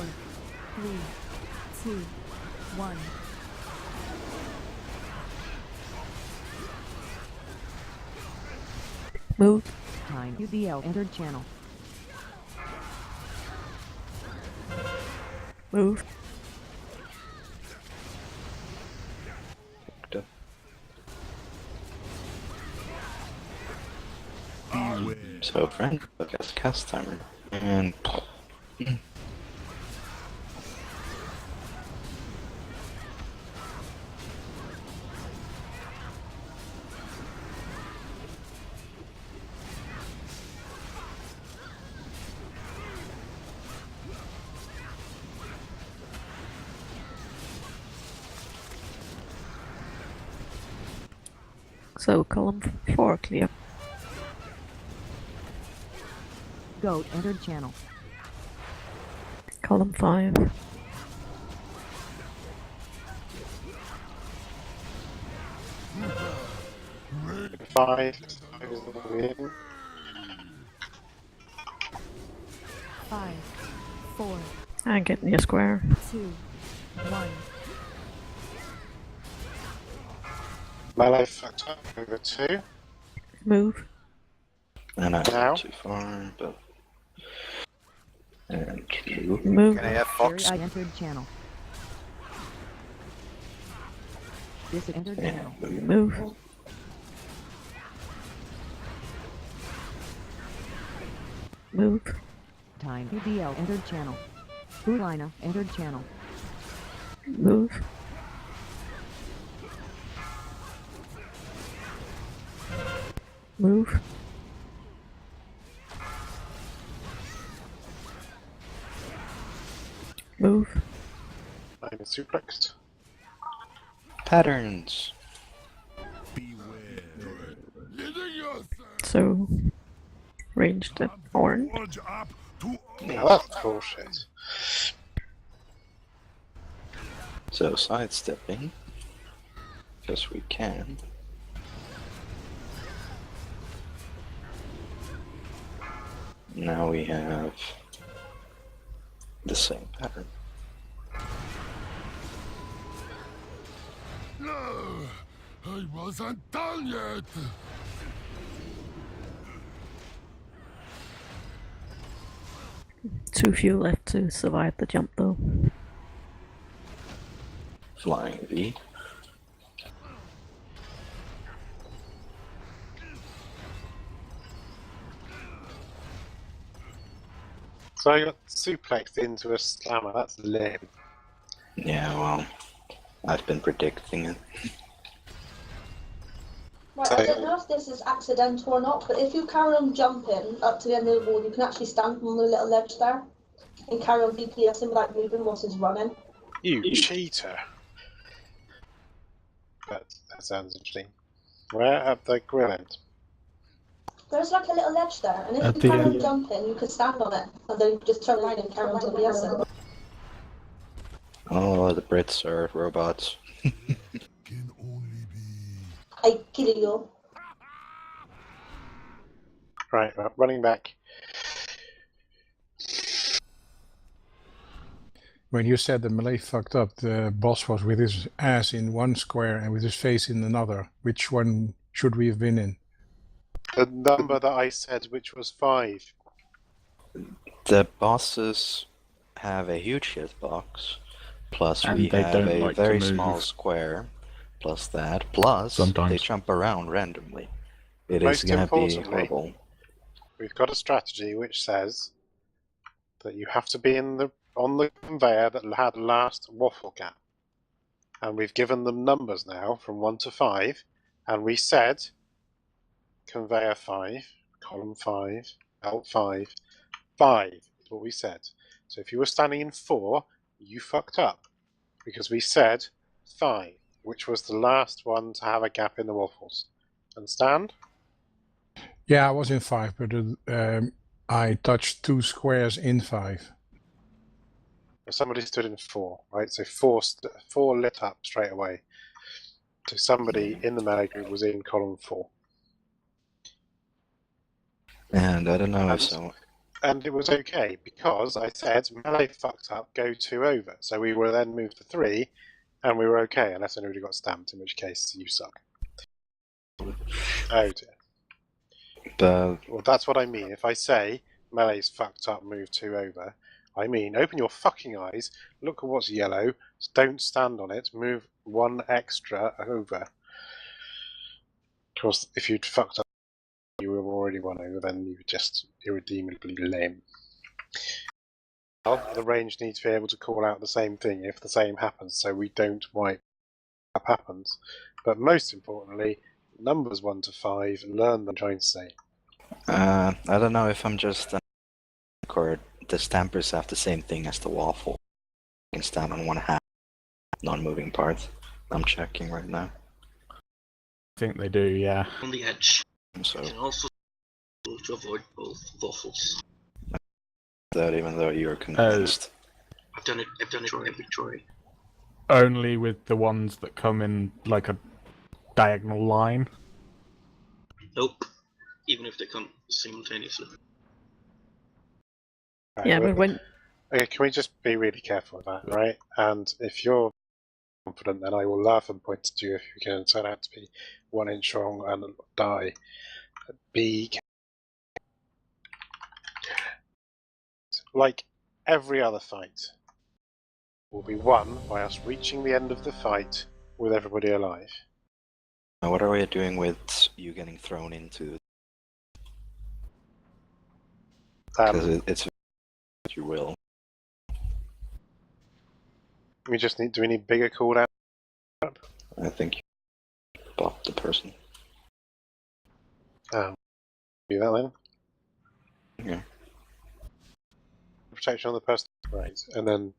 3, 2, 1. Move. Time UBL entered channel. Move. So friend, I guess cast timer. And So column 4 clear. Goat entered channel. Column 5. Five. 5, 4, And get near square. 2, 1. Melee fucked up over 2. Move. and I Now? went too far, but and move. Move. Can I have Fox? I entered channel. This entered channel. And Move. Move. Time. UBL entered channel. Bulina entered channel. Move. Move. Move. I'm suplexed. patterns. So ranged at orange. Now that's bullshit. So sidestepping, because we can. Now we have the same pattern. No, I wasn't done yet. Too few left to survive the jump though. Flying V. So I got suplexed into a slammer, that's lame. Yeah, well, I've been predicting it. Right, I don't know if this is accidental or not, but if you carry on jumping up to the end of the wall, you can actually stand on the little ledge there and carry on DPSing without moving whilst it's running. You cheater. That sounds interesting. Where at the grill end? There's like a little ledge there, and if At you the carry on end. jumping, you could stand on it, and then you just turn around and carry on DPSing. Oh, the Brits are robots. Can only be. I kill you. Right, running back. When you said the melee fucked up, the boss was with his ass in one square and with his face in another. Which one should we have been in? The number that I said, which was 5. The bosses have a huge hitbox, plus And we they have don't a like to very move. small square, plus that, plus they Sometimes. jump around randomly. It is Most gonna be importantly, horrible. We've got a strategy which says that you have to be on the conveyor that had last waffle gap. And we've given them numbers now from 1 to 5, and we said conveyor 5, column 5, belt 5, 5 is what we said. So if you were standing in 4, you fucked up, because we said 5, which was the last one to have a gap in the waffles. Understand? Yeah, I was in 5, but I touched 2 squares in 5. Somebody stood in 4, right? So 4 lit up straight away. So somebody in the melee group was in column 4. And I don't know if And- so. And it was okay, because I said melee fucked up, go 2 over. So we were then moved to 3, and we were okay, unless anybody got stamped, in which case you suck. Oh dear. But Well, that's what I mean. If I say melee's fucked up, move 2 over, I mean open your fucking eyes, look at what's yellow, don't stand on it, move 1 extra over. Of course, if you'd fucked up, you were already 1 over, then you were just irredeemably lame. Well, the range needs to be able to call out the same thing if the same happens, so we don't wipe up happens. But most importantly, numbers 1 to 5, learn them, I'm trying to say. I don't know if I'm just or the stampers have the same thing as the waffle. You can stand on 1/2 non-moving part. I'm checking right now. I think they do, yeah. On the edge. So You can also to avoid both waffles. that even though you're convinced. I've done it for every Troy. Only with the ones that come in like a diagonal line. Nope. Even if they come simultaneously. Right, Yeah, but when Okay, can we just be really careful with that, right? And if you're confident, then I will laugh and point at you if you can turn out to be 1 inch wrong and die. Be like every other fight will be won by us reaching the end of the fight with everybody alive. Now, what are we doing with you getting thrown into? Because it's you will. We just need. Do we need bigger cooldown? I think you bought the person. Do that then. Yeah. Protection on the person, right? And then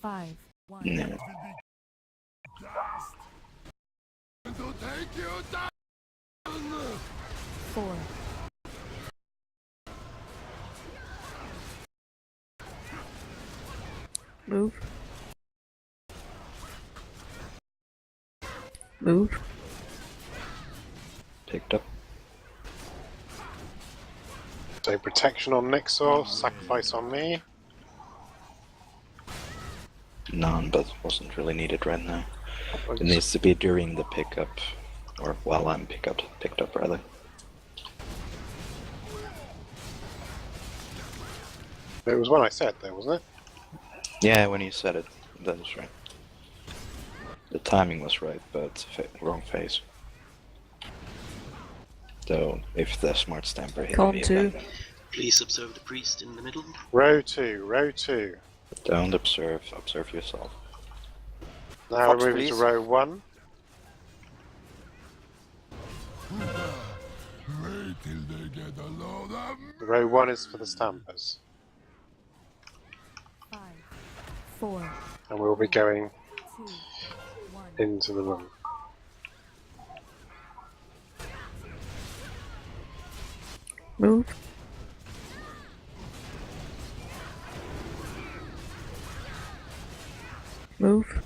5, 1. No. To take you down. 4, move. Move. Picked up. so protection on Nixor, sacrifice on me. None, but wasn't really needed right now. It needs to be during the pickup, or while I'm picked up rather. It was when I said there, wasn't it? Yeah, when you said it, that is right. The timing was right, but wrong phase. So, if the smart stamper hit Column me, 2. then Please observe the priest in the middle. Row 2, row 2. don't observe yourself. Now Fox, we're moving to please. row 1. Wait till they get a load of me. Row 1 is for the stampers. 5, 4, And we'll be going 2, 1. into the room. Move. Move.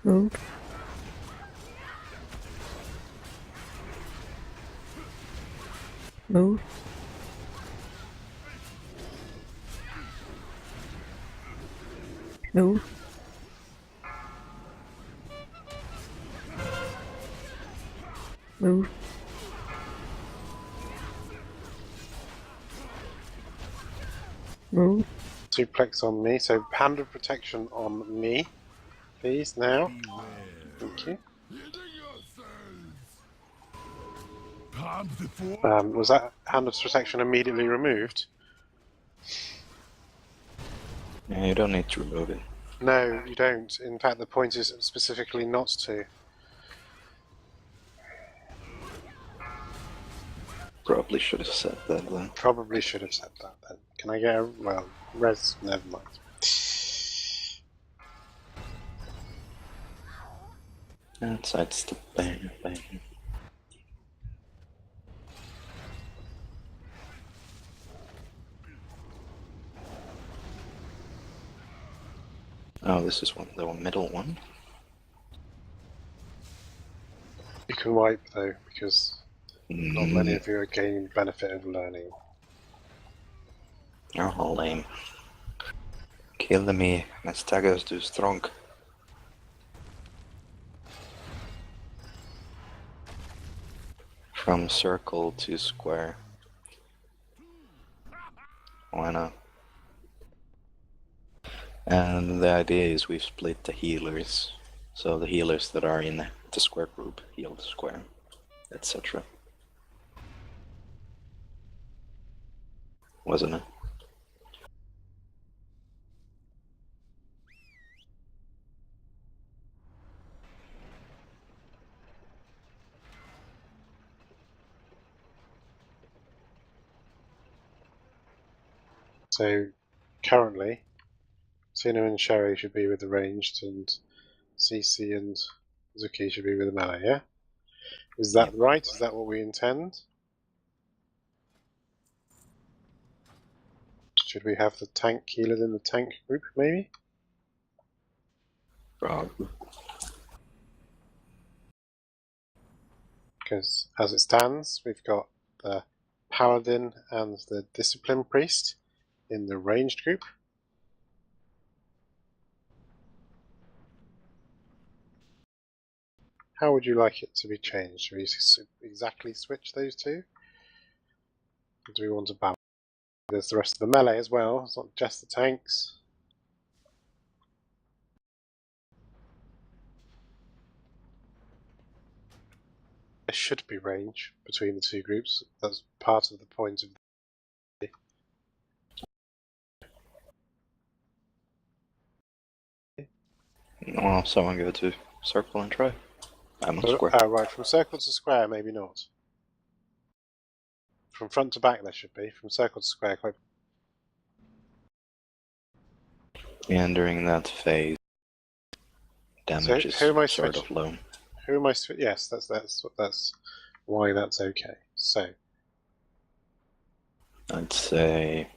Move. Move. Move. Move. Move. Suplex on me, so hand of protection on me, please, now. Thank you. Hitting yourselves. Palms before. Was that hand of protection immediately removed? Yeah, you don't need to remove it. No, you don't. In fact, the point is specifically not to. Probably should have said that then. Probably should have said that then. Can I get a... well, res... never mind. Outside's the bang, bang. Oh, this is the middle one. You can wipe though, because not many of you are gaining benefit of learning. Oh, lame. Kill me, my staggers too strong. From circle to square. Why not? And the idea is we've split the healers. So the healers that are in the square group heal the square, etc. Wasn't it? So currently, Tino and Sherry should be with the ranged, and CC and Zuki should be with the melee, yeah? Is that right? Is that what we intend? Should we have the tank healers in the tank group, maybe? Probably. Because as it stands, we've got the Paladin and the Discipline Priest in the ranged group. How would you like it to be changed? Should we exactly switch those two? Or do we want to balance? There's the rest of the melee as well, it's not just the tanks. There should be range between the two groups. That's part of the point of the... Well, someone go to circle and try. I'm on square. Right, from circle to square, maybe not. From front to back there should be. From circle to square, quite... And during that phase, damage is sort of low. Who am I switching? Yes, that's why that's okay. So I'd say,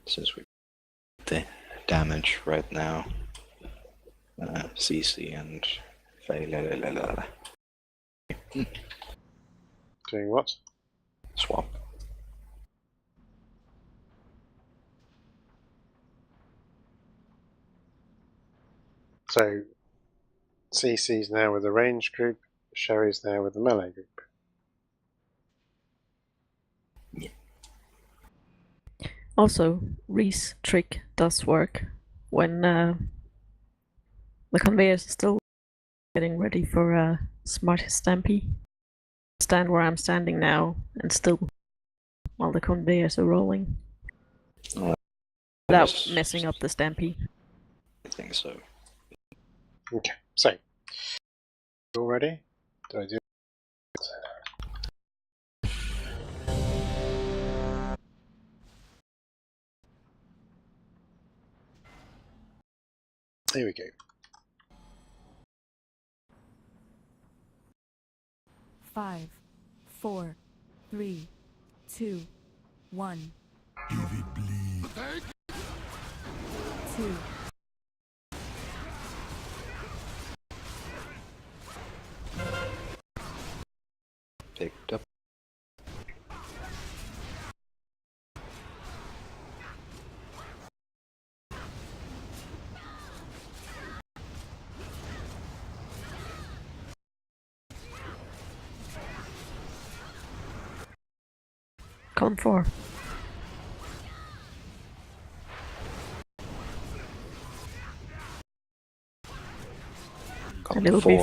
since we the damage right now, CC and doing what? Swap. So CC's now with the range group, Sherry's now with the melee group. Yeah. Also, Reese trick does work when the conveyor is still getting ready for a smart stampy. Stand where I'm standing now and still while the conveyors are rolling. Without messing up the stampy. I think so. Okay, so you all ready? Did I do it? Here we go. Five, 4, 3, 2, 1. If it bleeds. 2. Picked up. Column 4. Column And it'll 4. be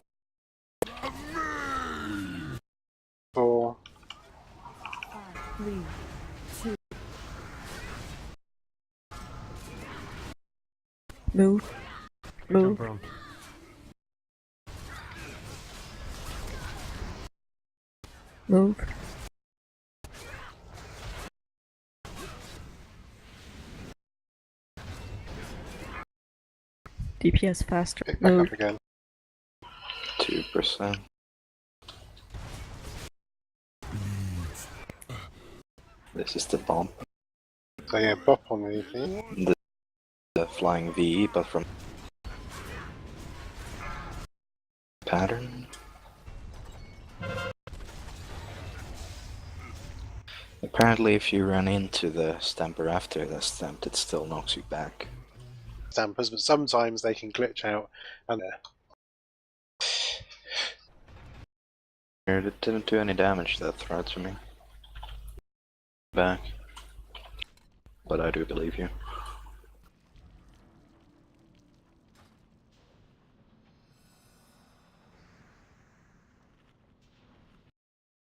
4. 3, 2. Move. Move. Jump around. Move. DPS faster. Pick back Move. up again. 2%. This is the bump. So yeah, bop on anything. The flying VE, but from pattern. Apparently, if you run into the stamper after the stamped, it still knocks you back. Stampers, but sometimes they can glitch out and It didn't do any damage, that threat to me. Back. But I do believe you.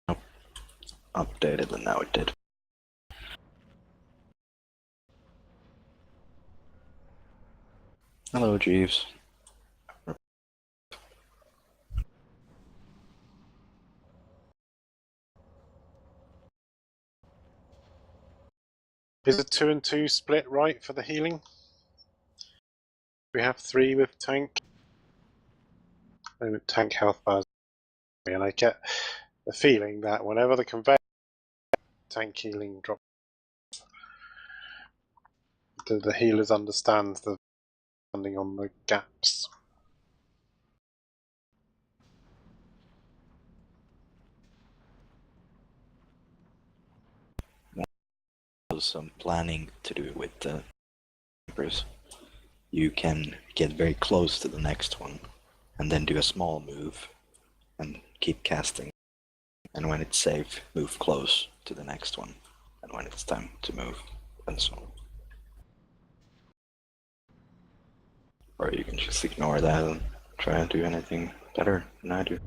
Nope. Updated and now it did. Hello, Jeeves. Is a 2 and 2 split right for the healing? We have 3 with tank. And with tank health bars. And I get the feeling that whenever the conveyor tank healing drops, the healers understand the depending on the gaps. Some planning to do with the numbers. You can get very close to the next one and then do a small move and keep casting, and when it's safe, move close to the next one, and when it's time to move, and so on. Or you can just ignore that and try and do anything better than I do.